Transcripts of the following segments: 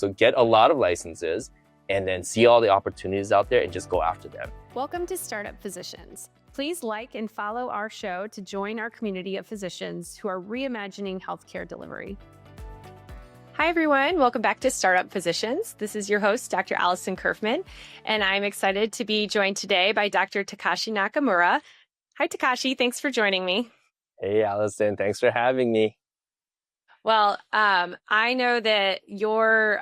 So get a lot of licenses and then see all the opportunities out there and just go after them. Welcome to Startup Physicians. Please like and follow our show to join our community of physicians who are reimagining healthcare delivery. Hi, everyone. Welcome back to Startup Physicians. This is your host, Dr. Alison Curfman, and I'm excited to be joined today by Dr. Takashi Nakamura. Hi, Takashi. Thanks for joining me. Hey, Allison. Thanks for having me. Well, I know that your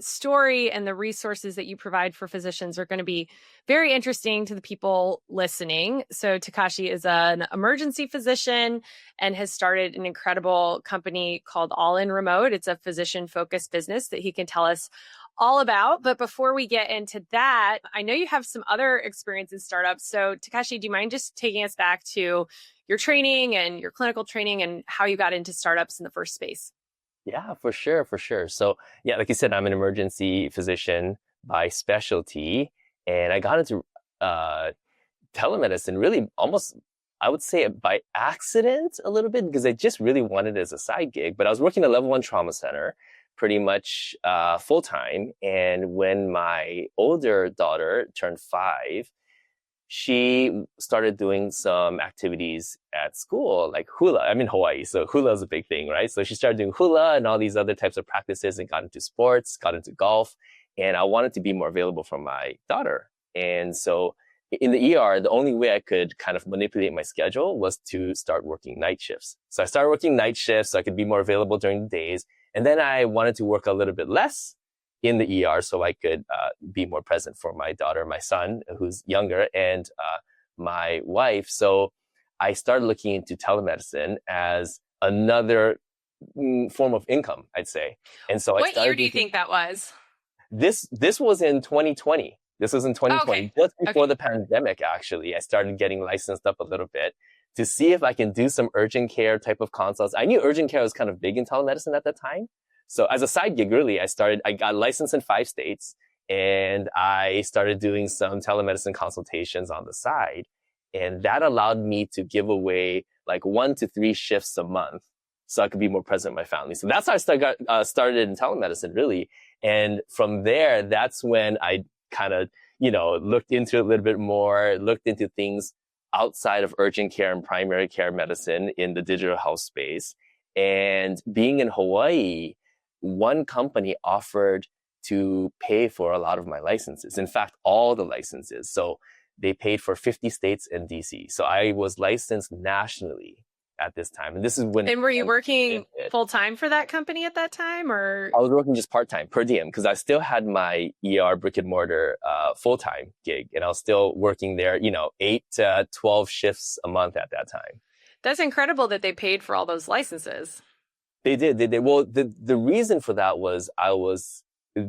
story and the resources that you provide for physicians are going to be very interesting to the people listening. So Takashi is an emergency physician and has started an incredible company called All In Remote. It's a physician-focused business that he can tell us all about. But before we get into that, I know you have some other experience in startups. So Takashi, do you mind just taking us back to your training and your clinical training and how you got into startups in the first space? Yeah, for sure. So yeah, like you said, I'm an emergency physician by specialty, and I got into telemedicine really almost, I would say, by accident a little bit, because I just really wanted it as a side gig. But I was working at a level 1 trauma center pretty much full time. And when my older daughter turned 5, she started doing some activities at school, like hula. I'm in Hawaii, so hula is a big thing, right? So she started doing hula and all these other types of practices and got into sports, got into golf. And I wanted to be more available for my daughter. And so in the ER, the only way I could kind of manipulate my schedule was to start working night shifts. So I started working night shifts so I could be more available during the days. And then I wanted to work a little bit less in the ER so I could be more present for my daughter, my son, who's younger, and my wife. So I started looking into telemedicine as another form of income, I'd say. And so what year do you think that was? This was in 2020. This was in 2020, just before the pandemic, actually. I started getting licensed up a little bit to see if I can do some urgent care type of consults. I knew urgent care was kind of big in telemedicine at that time. So as a side gig, really, I got licensed in 5 states, and I started doing some telemedicine consultations on the side. And that allowed me to give away like 1 to 3 shifts a month so I could be more present with my family. So that's how I started in telemedicine, really. And from there, that's when I kind of, looked into it a little bit more, looked into things outside of urgent care and primary care medicine in the digital health space. And being in Hawaii, one company offered to pay for a lot of my licenses. In fact, all the licenses. So they paid for 50 states and DC. So I was licensed nationally at this time. And this is when... And were you working full-time for that company at that time, or? I was working just part-time, per diem, because I still had my ER brick and mortar full-time gig. And I was still working there, 8 to 12 shifts a month at that time. That's incredible that they paid for all those licenses. They did. Well, the reason for that was I was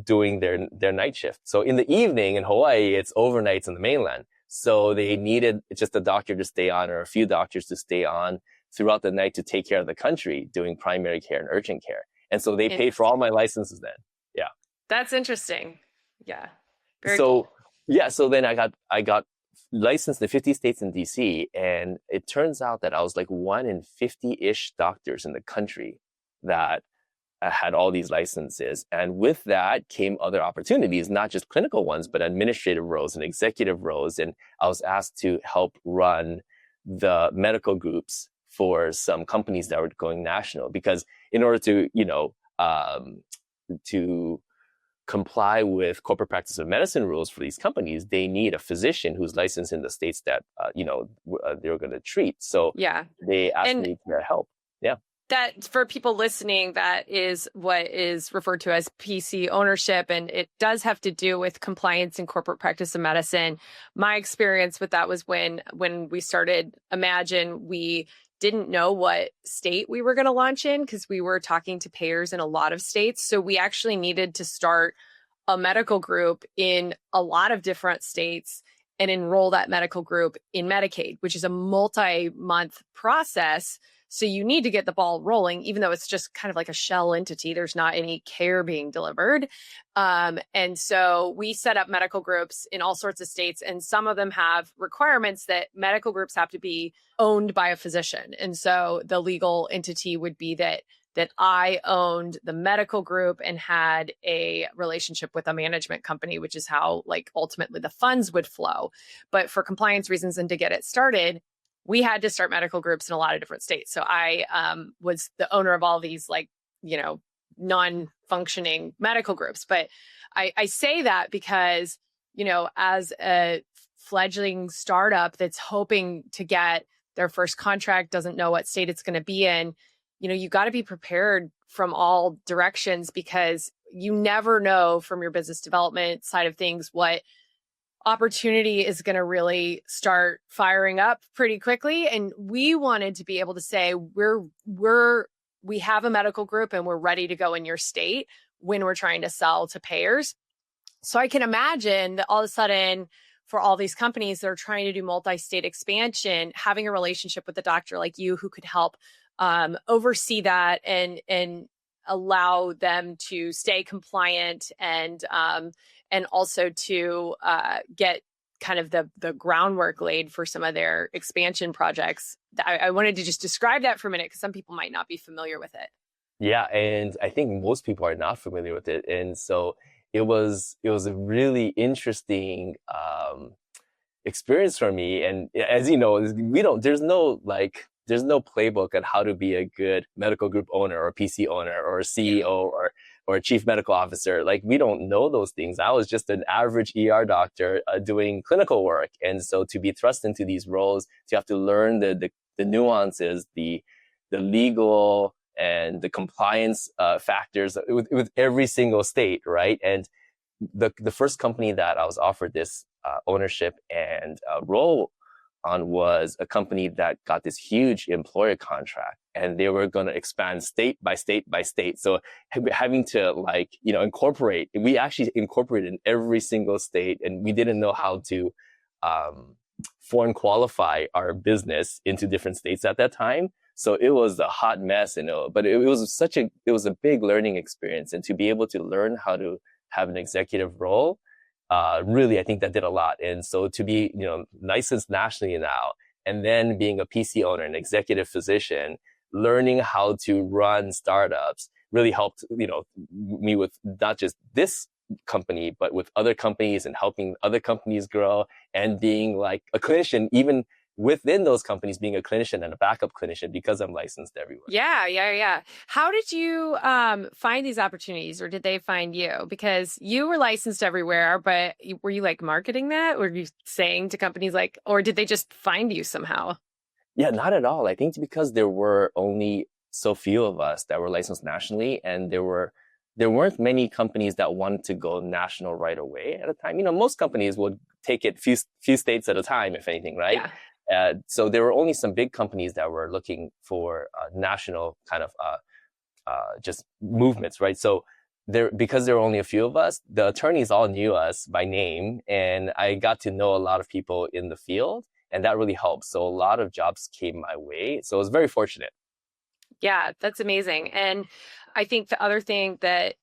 doing their night shift. So in the evening in Hawaii, it's overnights in the mainland. So they needed just a doctor to stay on, or a few doctors to stay on throughout the night to take care of the country, doing primary care and urgent care. And so they paid for all my licenses then. Yeah. That's interesting. Yeah. Very cool. Yeah. So then I got licensed in 50 states in DC. And it turns out that I was like 1 in 50-ish doctors in the country that had all these licenses. And with that came other opportunities, not just clinical ones, but administrative roles and executive roles. And I was asked to help run the medical groups for some companies that were going national, because in order to, to comply with corporate practice of medicine rules for these companies, they need a physician who's licensed in the states that, they were going to treat. So they asked me to help. Yeah. That, for people listening, that is what is referred to as PC ownership, and it does have to do with compliance in corporate practice of medicine. My experience with that was when we started Imagine, we didn't know what state we were going to launch in because we were talking to payers in a lot of states. So we actually needed to start a medical group in a lot of different states and enroll that medical group in Medicaid, which is a multi-month process. So you need to get the ball rolling, even though it's just kind of like a shell entity. There's not any care being delivered. And so we set up medical groups in all sorts of states, and some of them have requirements that medical groups have to be owned by a physician. And so the legal entity would be that that I owned the medical group and had a relationship with a management company, which is how like ultimately the funds would flow. But for compliance reasons and to get it started, we had to start medical groups in a lot of different states. So I was the owner of all these like, non-functioning medical groups. But I say that because, as a fledgling startup that's hoping to get their first contract, doesn't know what state it's going to be in, you got to be prepared from all directions, because you never know from your business development side of things what opportunity is going to really start firing up pretty quickly. And we wanted to be able to say, we have a medical group and we're ready to go in your state when we're trying to sell to payers. So I can imagine that all of a sudden, for all these companies that are trying to do multi-state expansion, having a relationship with a doctor like you who could help oversee that and allow them to stay compliant and also to get kind of the groundwork laid for some of their expansion projects. I wanted to just describe that for a minute, because some people might not be familiar with it. Yeah, and I think most people are not familiar with it, and so it was a really interesting experience for me. And as you know, there's no playbook on how to be a good medical group owner or PC owner or a CEO or a chief medical officer. Like, we don't know those things. I was just an average ER doctor doing clinical work. And so to be thrust into these roles, to have to learn the nuances, the legal and the compliance factors with every single state, right? And the first company that I was offered this ownership and role on was a company that got this huge employer contract, and they were going to expand state by state by state. So having to incorporate, we actually incorporated in every single state, and we didn't know how to foreign qualify our business into different states at that time. So it was a hot mess, but it was a big learning experience. And to be able to learn how to have an executive role, really, I think that did a lot. And so to be, licensed nationally now, and then being a PC owner, an executive physician, learning how to run startups really helped, me with not just this company, but with other companies and helping other companies grow, and being like a clinician, even within those companies, being a clinician and a backup clinician, because I'm licensed everywhere. Yeah. How did you find these opportunities, or did they find you? Because you were licensed everywhere, but were you like marketing that? Were you saying to companies or did they just find you somehow? Yeah, not at all. I think because there were only so few of us that were licensed nationally, and there weren't many companies that wanted to go national right away at a time. Most companies would take it few states at a time, if anything, right? Yeah. So there were only some big companies that were looking for national kind of just movements, right? So because there were only a few of us, the attorneys all knew us by name, and I got to know a lot of people in the field, and that really helped. So a lot of jobs came my way. So I was very fortunate. Yeah, that's amazing. And I think the other thing that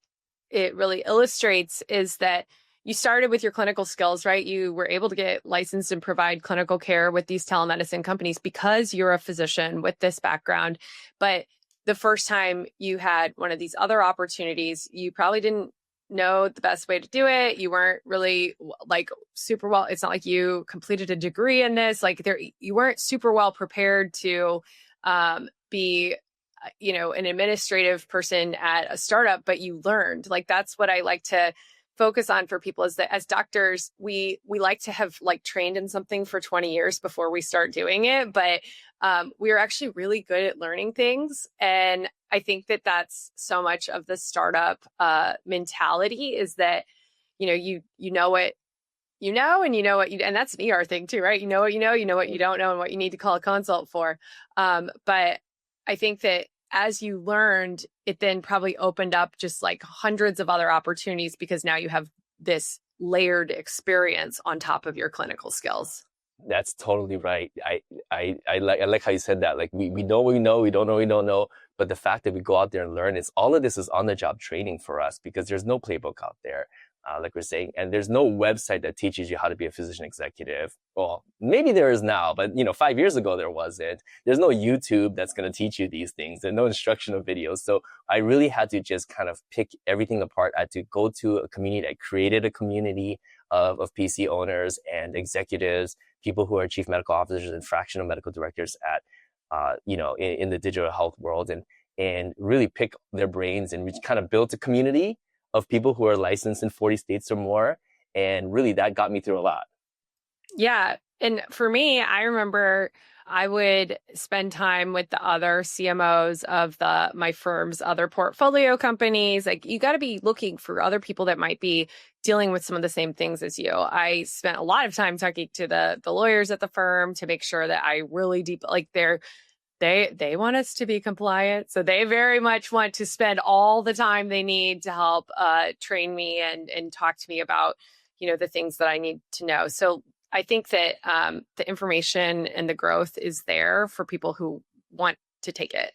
it really illustrates is that you started with your clinical skills, right? You were able to get licensed and provide clinical care with these telemedicine companies because you're a physician with this background. But the first time you had one of these other opportunities, you probably didn't know the best way to do it. You weren't really super well. It's not like you completed a degree in this. You weren't super well prepared to be an administrative person at a startup, but you learned. That's what I like to focus on for people, is that as doctors, we like to have trained in something for 20 years before we start doing it. But we are actually really good at learning things. And I think that that's so much of the startup mentality, is that, you know what you know, and and that's an ER thing too, right? You know what you know what you don't know, and what you need to call a consult for. But I think that as you learned, it then probably opened up just hundreds of other opportunities, because now you have this layered experience on top of your clinical skills. That's totally right. I like how you said that. We know what we know, we don't know what we don't know. But the fact that we go out there and learn, all of this is on the job training for us, because there's no playbook out there. like we're saying, and there's no website that teaches you how to be a physician executive. Well, maybe there is now, but 5 years ago there wasn't. There's no YouTube that's going to teach you these things. There's no instructional videos. So I really had to just kind of pick everything apart. I had to go to a community. I created a community of PC owners and executives, people who are chief medical officers and fractional medical directors at, in the digital health world, and really pick their brains, and we kind of built a community of people who are licensed in 40 states or more. And really that got me through a lot. Yeah. And for me, I remember I would spend time with the other CMOs of my firm's other portfolio companies. Like, you got to be looking for other people that might be dealing with some of the same things as you. I spent a lot of time talking to the lawyers at the firm to make sure that I really they want us to be compliant. So they very much want to spend all the time they need to help train me and talk to me about, the things that I need to know. So I think that the information and the growth is there for people who want to take it.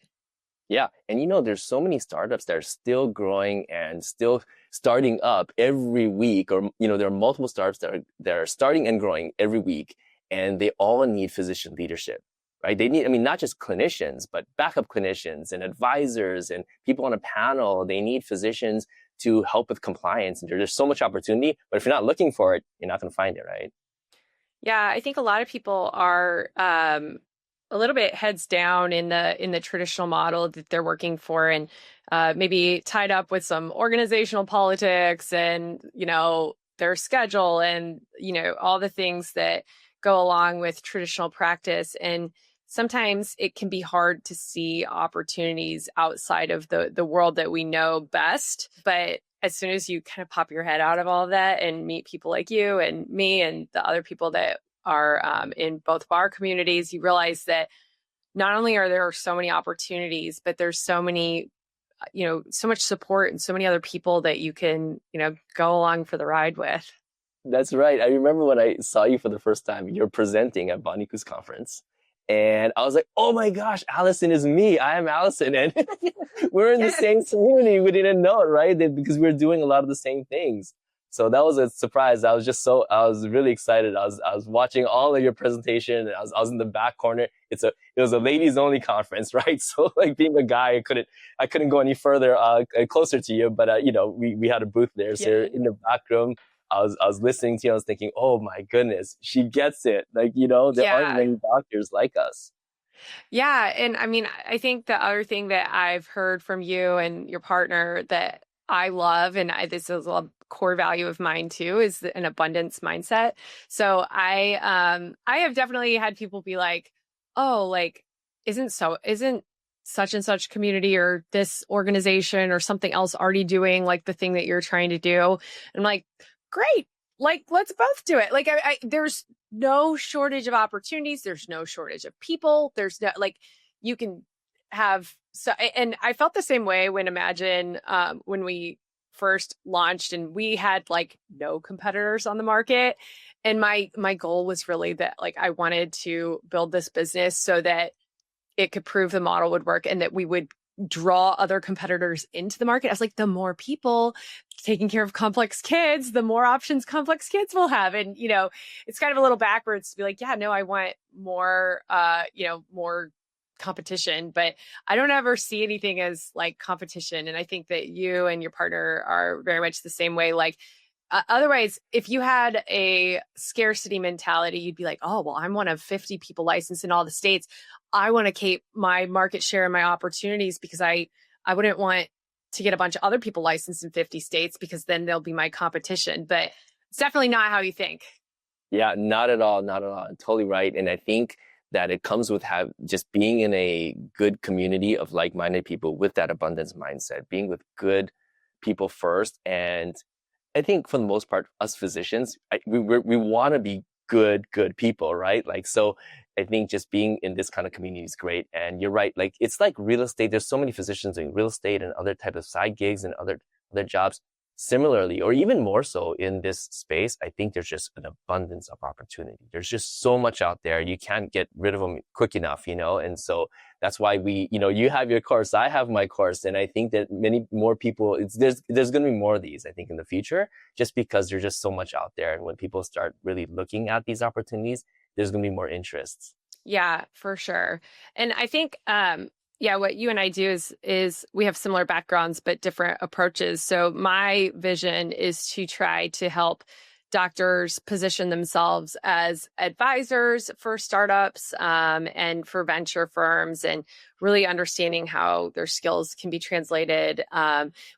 Yeah. And there's so many startups that are still growing and still starting up every week, or, there are multiple startups that are starting and growing every week, and they all need physician leadership. Right? They need, not just clinicians, but backup clinicians and advisors and people on a panel. They need physicians to help with compliance. And there's so much opportunity, but if you're not looking for it, you're not going to find it, right? Yeah, I think a lot of people are a little bit heads down in the traditional model that they're working for, and maybe tied up with some organizational politics and, their schedule and, all the things that go along with traditional practice. And sometimes it can be hard to see opportunities outside of the world that we know best. But as soon as you kind of pop your head out of all of that and meet people like you and me and the other people that are in both of our communities, you realize that not only are there so many opportunities, but there's so many, so much support and so many other people that you can, go along for the ride with. That's right. I remember when I saw you for the first time, you're presenting at Boniku's conference. And I was like, oh my gosh, Alison is me. I am Alison. And we're in the same community. We didn't know it, right? Because we were doing a lot of the same things. So that was a surprise. I was really excited. I was watching all of your presentation, and I was in the back corner. It was a ladies only conference, right? So like, being a guy, I couldn't go any further, closer to you, but we had a booth there. So you're in the back room. I was listening to you. I was thinking, oh my goodness, she gets it. Like, there aren't many doctors like us. Yeah. And I think the other thing that I've heard from you and your partner that I love, and this is a core value of mine too, is an abundance mindset. So I have definitely had people be like, oh, like, isn't such and such community or this organization or something else already doing like the thing that you're trying to do? And I'm like, great. Like, let's both do it. Like, there's no shortage of opportunities. There's no shortage of people. There's no, like, you can have, so, and I felt the same way when when we first launched and we had like no competitors on the market. And my goal was really that, like, I wanted to build this business so that it could prove the model would work and that we would draw other competitors into the market. I was like, the more people taking care of complex kids, the more options complex kids will have. And, it's kind of a little backwards to be like, yeah, no, I want more, more competition, but I don't ever see anything as like competition. And I think that you and your partner are very much the same way. Like, otherwise, if you had a scarcity mentality, you'd be like, oh, well, I'm one of 50 people licensed in all the states. I want to keep my market share and my opportunities because I wouldn't want to get a bunch of other people licensed in 50 states because then they'll be my competition. But it's definitely not how you think. Yeah, not at all. Not at all. Totally right. And I think that it comes with just being in a good community of like-minded people with that abundance mindset, being with good people first. And I think for the most part, us physicians, we want to be good people, right? Like, so I think just being in this kind of community is great. And you're right. Like, it's like real estate. There's so many physicians doing real estate and other types of side gigs and other jobs. similarly, or even more so in this space, I think there's just an abundance of opportunity. There's just so much out there. You can't get rid of them quick enough, and so that's why you have your course, I have my course. And I think that many more people, there's going to be more of these, I think, in the future, just because there's just so much out there. And when people start really looking at these opportunities, there's going to be more interests. Yeah, for sure. And I think, what you and I do is we have similar backgrounds, but different approaches. So my vision is to try to help doctors position themselves as advisors for startups and for venture firms, and really understanding how their skills can be translated,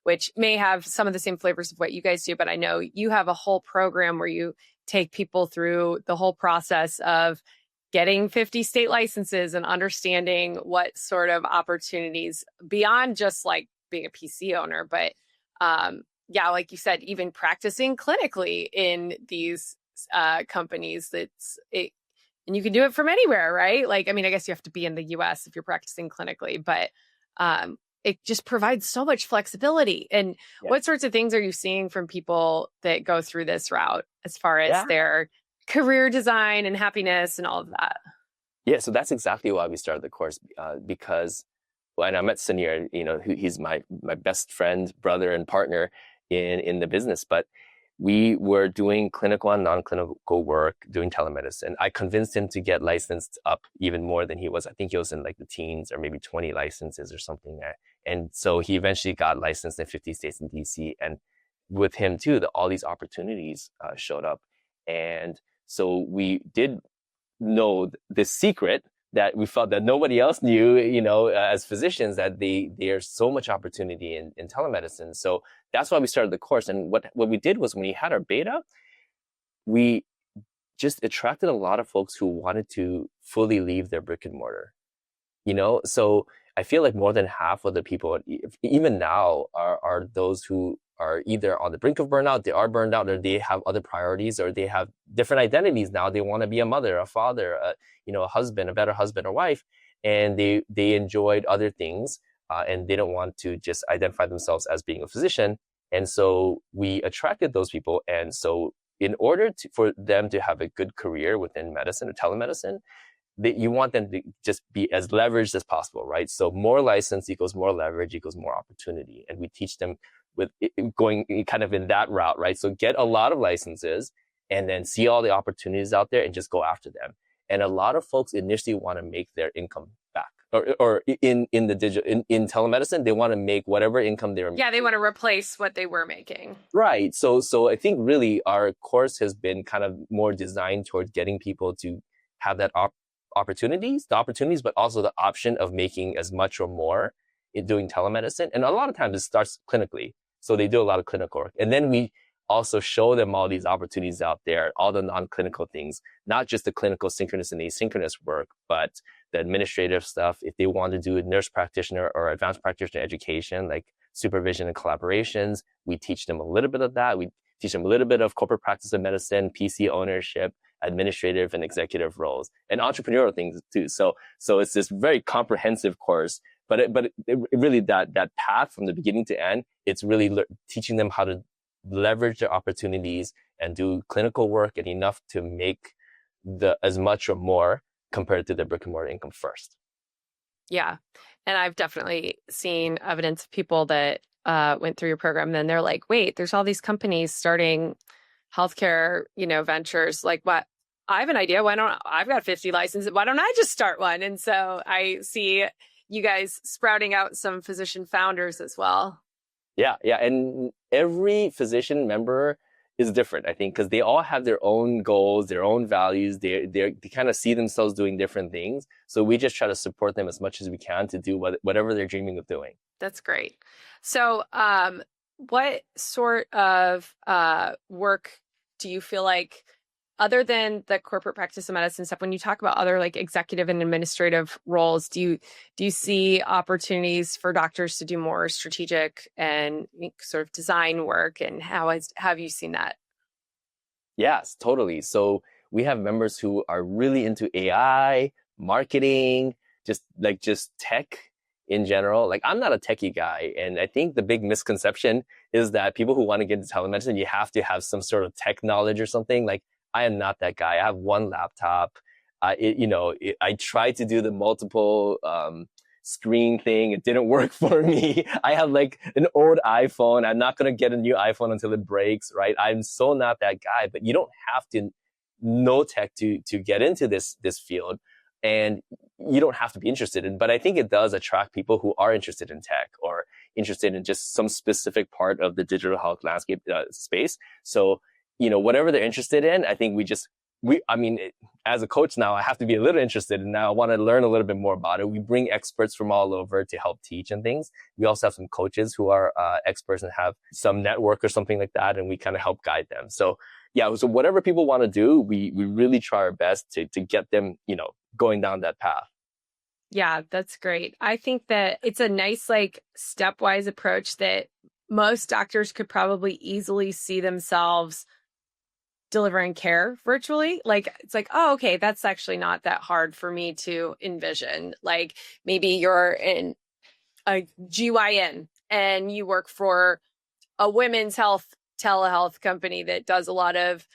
which may have some of the same flavors of what you guys do. But I know you have a whole program where you take people through the whole process of getting 50 state licenses and understanding what sort of opportunities beyond just like being a PC owner, but like you said, even practicing clinically in these companies. And you can do it from anywhere, right? Like, I mean, I guess you have to be in the US if you're practicing clinically, but it just provides so much flexibility. And what sorts of things are you seeing from people that go through this route as far as their career design and happiness and all of that? Yeah, so that's exactly why we started the course, because when I met Sunir, he's my best friend, brother, and partner in the business. But we were doing clinical and non-clinical work, doing telemedicine. I convinced him to get licensed up even more than he was. I think he was in like the teens or maybe 20 licenses or something there. And so he eventually got licensed in 50 states in DC. And with him too, all these opportunities showed up. And so we did know the secret that we felt that nobody else knew, as physicians, that there's so much opportunity in telemedicine. So that's why we started the course. And what we did was, when we had our beta, we just attracted a lot of folks who wanted to fully leave their brick and mortar, So I feel like more than half of the people, even now, are those who are either on the brink of burnout, they are burned out, or they have other priorities, or they have different identities now. They want to be a mother, a father, a husband, a better husband or wife, and they enjoyed other things, and they don't want to just identify themselves as being a physician. And so we attracted those people. And so in order for them to have a good career within medicine or telemedicine, you want them to just be as leveraged as possible, right? So more license equals more leverage equals more opportunity. And we teach them with going kind of in that route, right? So get a lot of licenses and then see all the opportunities out there and just go after them. And a lot of folks initially want to make their income back, or in the digital, in telemedicine, they want to make whatever income they were making. Yeah, they want to replace what they were making. Right. So I think really our course has been kind of more designed towards getting people to have that opportunities, but also the option of making as much or more in doing telemedicine. And a lot of times it starts clinically. So they do a lot of clinical work. And then we also show them all these opportunities out there, all the non-clinical things, not just the clinical synchronous and asynchronous work, but the administrative stuff. If they want to do a nurse practitioner or advanced practitioner education, like supervision and collaborations, we teach them a little bit of that. We teach them a little bit of corporate practice of medicine, PC ownership, administrative and executive roles, and entrepreneurial things too. So it's this very comprehensive course, but it really that path from the beginning to end, it's really teaching them how to leverage their opportunities and do clinical work and enough to make as much or more compared to their brick and mortar income first. Yeah. And I've definitely seen evidence of people that went through your program, and then they're like, wait, there's all these companies starting healthcare, ventures. Like, what? I have an idea. I've got 50 licenses. Why don't I just start one? And so I see you guys sprouting out some physician founders as well. Yeah. And every physician member is different, I think, because they all have their own goals, their own values. They kind of see themselves doing different things. So we just try to support them as much as we can to do whatever they're dreaming of doing. That's great. So what sort of work do you feel like, other than the corporate practice of medicine stuff, when you talk about other like executive and administrative roles, do you see opportunities for doctors to do more strategic and sort of design work? And how have you seen that? Yes, totally. So we have members who are really into AI, marketing, just tech in general. Like, I'm not a techie guy. And I think the big misconception is that people who want to get into telemedicine, you have to have some sort of tech knowledge or something. Like, I am not that guy. I have one laptop. I tried to do the multiple screen thing. It didn't work for me. I have like an old iPhone. I'm not going to get a new iPhone until it breaks, right? I'm so not that guy, but you don't have to know tech to get into this field. And you don't have to be interested in, but I think it does attract people who are interested in tech or interested in just some specific part of the digital health landscape space. So, whatever they're interested in, I think as a coach now, I have to be a little interested, and now I want to learn a little bit more about it. We bring experts from all over to help teach and things. We also have some coaches who are experts and have some network or something like that, and we kind of help guide them. So whatever people want to do, we really try our best to get them, going down that path. Yeah, that's great. I think that it's a nice, like, stepwise approach that most doctors could probably easily see themselves delivering care virtually. Like, it's like, oh, okay, that's actually not that hard for me to envision. Like, maybe you're in a GYN and you work for a women's health telehealth company that does a lot of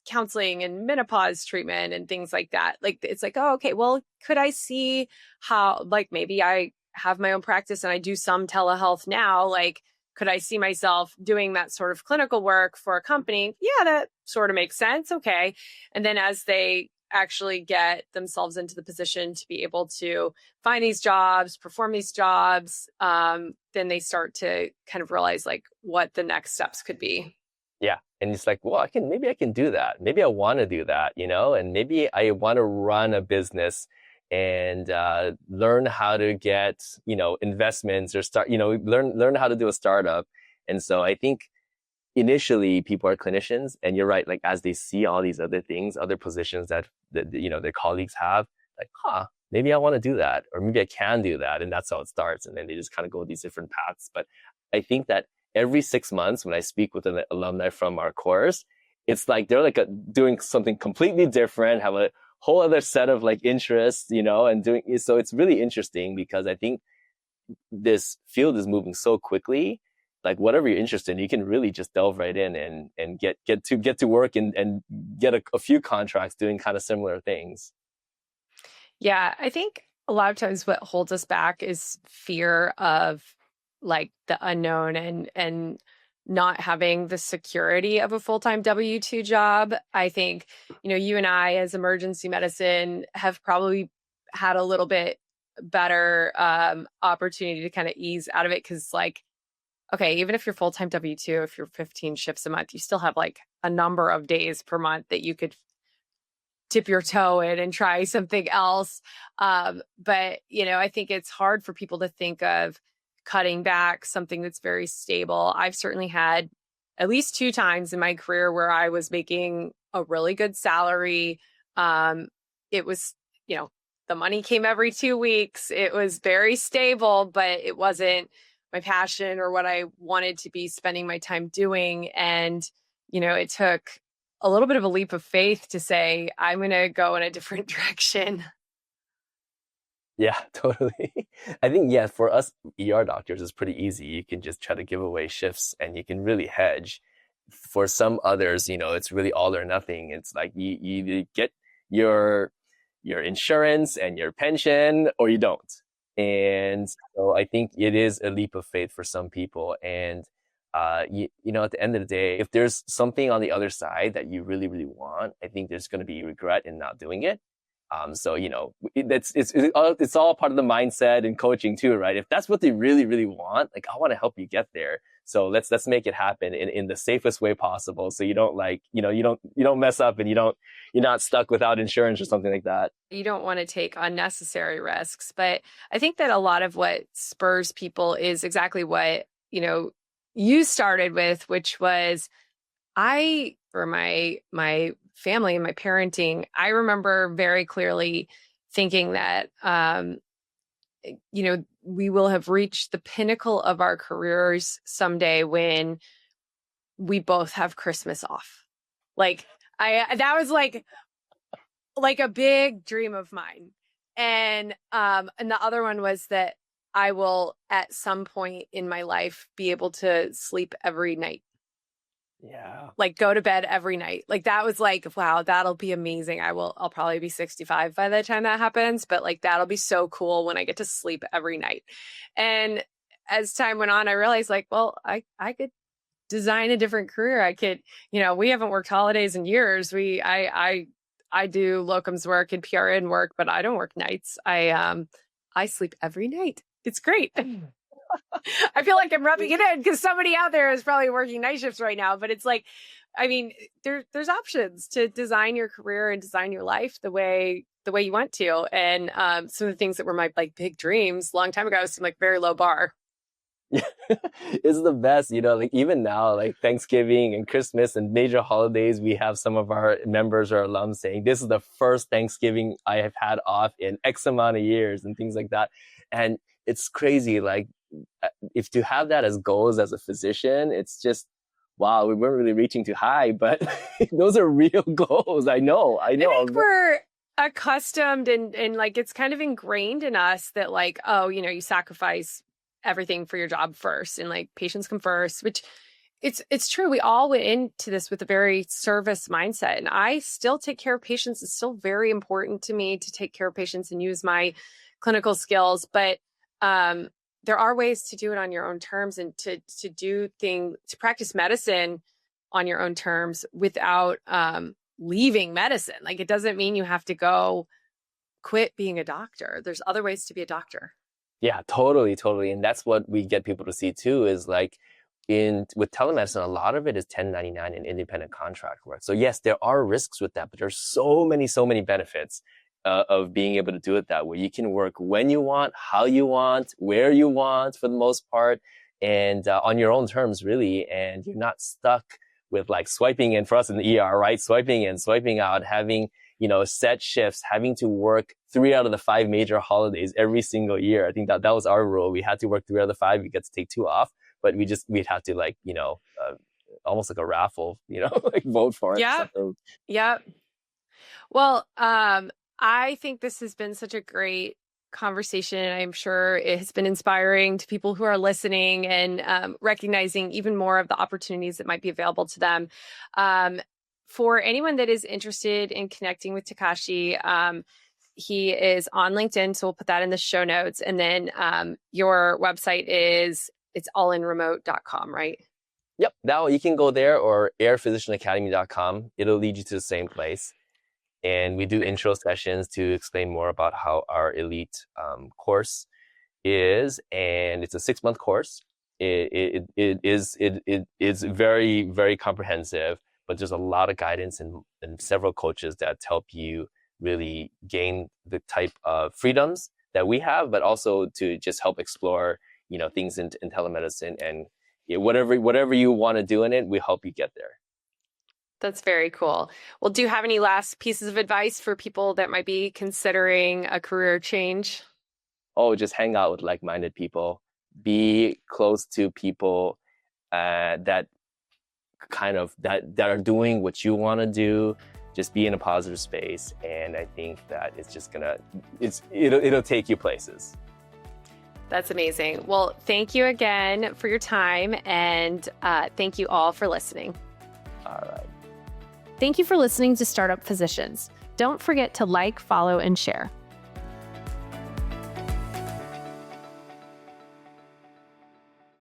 counseling and menopause treatment and things like that. Like, it's like, oh, okay, well, could I see how, like, maybe I have my own practice and I do some telehealth now. Like, could I see myself doing that sort of clinical work for a company? Yeah, that sort of makes sense. Okay. And then as they actually get themselves into the position to be able to find these jobs, perform these jobs, then they start to kind of realize like what the next steps could be. Yeah. And it's like, well, maybe I can do that. Maybe I want to do that, and maybe I want to run a business and learn how to get, investments or start, learn how to do a startup. And so I think initially people are clinicians, and you're right. Like, as they see all these other things, other positions that their colleagues have, like, maybe I want to do that, or maybe I can do that. And that's how it starts. And then they just kind of go these different paths. But I think that every 6 months when I speak with an alumni from our course, it's like they're like doing something completely different, have a whole other set of like interests, and doing. So it's really interesting because I think this field is moving so quickly. Like, whatever you're interested in, you can really just delve right in and get to work and get a few contracts doing kind of similar things. Yeah, I think a lot of times what holds us back is fear of like the unknown and not having the security of a full-time W-2 job. I think, you and I as emergency medicine have probably had a little bit better opportunity to kind of ease out of it. Cause like, okay, even if you're full-time W-2, if you're 15 shifts a month, you still have like a number of days per month that you could dip your toe in and try something else. But, I think it's hard for people to think of cutting back something that's very stable. I've certainly had at least 2 times in my career where I was making a really good salary. It was, the money came every 2 weeks. It was very stable, but it wasn't my passion or what I wanted to be spending my time doing. And, it took a little bit of a leap of faith to say, I'm going to go in a different direction. Yeah, totally. I think, yeah, for us ER doctors, it's pretty easy. You can just try to give away shifts and you can really hedge. For some others, it's really all or nothing. It's like you get your insurance and your pension, or you don't. And so I think it is a leap of faith for some people. And at the end of the day, if there's something on the other side that you really, really want, I think there's going to be regret in not doing it. So, it's all part of the mindset and coaching too, right? If that's what they really, really want, like, I want to help you get there. So let's make it happen in the safest way possible. So you don't you don't mess up and you're not stuck without insurance or something like that. You don't want to take unnecessary risks. But I think that a lot of what spurs people is exactly what, you started with, which was for my family and my parenting, I remember very clearly thinking that, we will have reached the pinnacle of our careers someday when we both have Christmas off. Like that was like a big dream of mine. And the other one was that I will at some point in my life be able to sleep every night. Yeah. Like go to bed every night. Like that was like, wow, that'll be amazing. I'll probably be 65 by the time that happens, but like that'll be so cool when I get to sleep every night. And as time went on, I realized like, well, I could design a different career. I could, we haven't worked holidays in years. I do locums work and PRN work, but I don't work nights. I sleep every night. It's great. I feel like I'm rubbing it in because somebody out there is probably working night shifts right now, but it's like, I mean, there's options to design your career and design your life the way you want to. And some of the things that were my like big dreams long time ago seemed like very low bar. It's the best, like even now, like Thanksgiving and Christmas and major holidays, we have some of our members or alums saying, this is the first Thanksgiving I have had off in X amount of years and things like that. And it's crazy. Like if to have that as goals as a physician, it's just, wow, we weren't really reaching too high, but those are real goals. I know. I think we're accustomed and like, it's kind of ingrained in us that like, oh, you sacrifice everything for your job first and like patients come first, which it's true. We all went into this with a very service mindset, and I still take care of patients. It's still very important to me to take care of patients and use my clinical skills. But there are ways to do it on your own terms and to practice medicine on your own terms without leaving medicine. Like it doesn't mean you have to go quit being a doctor. There's other ways to be a doctor. Yeah, totally. And that's what we get people to see too, is like with telemedicine, a lot of it is 1099 and independent contract work. So yes, there are risks with that, but there's so many benefits of being able to do it that way. You can work when you want, how you want, where you want for the most part, and on your own terms really. And you're not stuck with like swiping in for us in the ER, right? Swiping in, swiping out, having set shifts, having to work 3 out of the 5 major holidays every single year. I think that was our rule. We had to work 3 out of the 5. We get to take 2 off, but we'd have to like, almost like a raffle, like vote for it. Yeah. So. Yeah. Well, I think this has been such a great conversation. I'm sure it has been inspiring to people who are listening and recognizing even more of the opportunities that might be available to them. For anyone that is interested in connecting with Takashi, he is on LinkedIn, so we'll put that in the show notes. And then your website it's allinremote.com, right? Yep. Now you can go there or airphysicianacademy.com. It'll lead you to the same place. And we do intro sessions to explain more about how our elite course is. And it's a 6-month course. It is very, very comprehensive. But there's a lot of guidance and several coaches that help you really gain the type of freedoms that we have, but also to just help explore, things in telemedicine and whatever you want to do in it, we help you get there. That's very cool. Well, do you have any last pieces of advice for people that might be considering a career change? Oh, just hang out with like-minded people. Be close to people that are doing what you want to do. Just be in a positive space, and I think that it's just it'll take you places. That's amazing. Well, thank you again for your time, and thank you all for listening. All right. Thank you for listening to Startup Physicians. Don't forget to like, follow, and share.